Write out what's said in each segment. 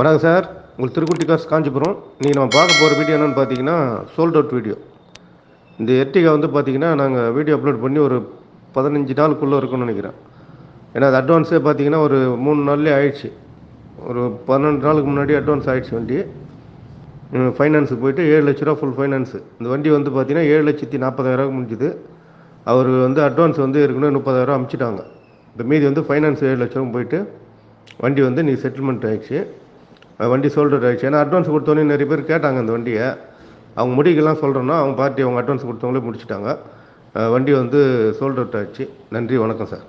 வணக்கம் சார். உங்களுக்கு திருக்குட்டி காசு காஞ்சிபுரம். நீங்கள் நம்ம பார்க்க போகிற வீடியோ என்னென்னு பார்த்தீங்கன்னா சோல்ட் அவுட் வீடியோ. இந்த எர்டிகா வந்து பார்த்தீங்கன்னா நாங்கள் வீடியோ அப்லோட் பண்ணி ஒரு 15 நாளுக்குள்ளே இருக்கும்னு நினைக்கிறேன். ஏன்னா அது அட்வான்ஸே பார்த்தீங்கன்னா ஒரு 3 நாள்லேயே ஆயிடுச்சு. ஒரு 12 நாளுக்கு முன்னாடி அட்வான்ஸ் ஆகிடுச்சு வண்டி. ஃபைனான்ஸுக்கு போயிட்டு 7 லட்ச ரூபா ஃபுல் ஃபைனான்ஸு. இந்த வண்டி வந்து பார்த்தீங்கன்னா 7,40,000 முடிஞ்சுது. அவர் வந்து அட்வான்ஸ் வந்து ஏற்கனவே 30,000 அமுச்சிட்டாங்க. இந்த மீதி வந்து ஃபைனான்ஸ் 7 லட்சம் போயிட்டு வண்டி வந்து நீ செட்டில்மெண்ட் ஆகிடுச்சு. வண்டி சோல்ட் அவுட் ஆகிடுச்சு. ஏன்னா அட்வான்ஸ் கொடுத்தோன்னே நிறைய பேர் கேட்டாங்க அந்த வண்டியை. அவங்க முடிக்கலாம் சொல்கிறோன்னா அவங்க பார்ட்டி அவங்க அட்வான்ஸ் கொடுத்தவங்களே முடிச்சிட்டாங்க. வண்டி வந்து சோல்ட் அவுட் ஆகிடுச்சு. நன்றி, வணக்கம் சார்.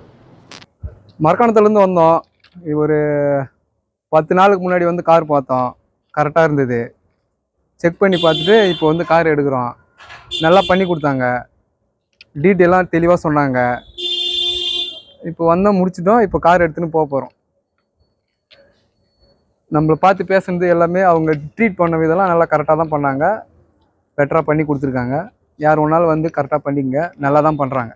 மரக்காணத்துலேருந்து வந்தோம். ஒரு 10 நாளுக்கு முன்னாடி வந்து கார் பார்த்தோம். கரெக்டாக இருந்தது. செக் பண்ணி பார்த்துட்டு இப்போ வந்து கார் எடுக்கிறோம். நல்லா பண்ணி கொடுத்தாங்க. டீட்டெயிலாக தெளிவாக சொன்னாங்க. இப்போ வந்தால் முடிச்சிட்டோம். இப்போ கார் எடுத்துன்னு போக போகிறோம். நம்மளை பார்த்து பேசுனது எல்லாமே அவங்க ட்ரீட் பண்ண விதெல்லாம் நல்லா கரெக்டாக தான் பண்ணாங்க. பெட்டராக பண்ணி கொடுத்துருக்காங்க. யார் ஒன்றாலும் வந்து கரெக்டாக பண்ணிக்கங்க. நல்லா தான் பண்ணுறாங்க.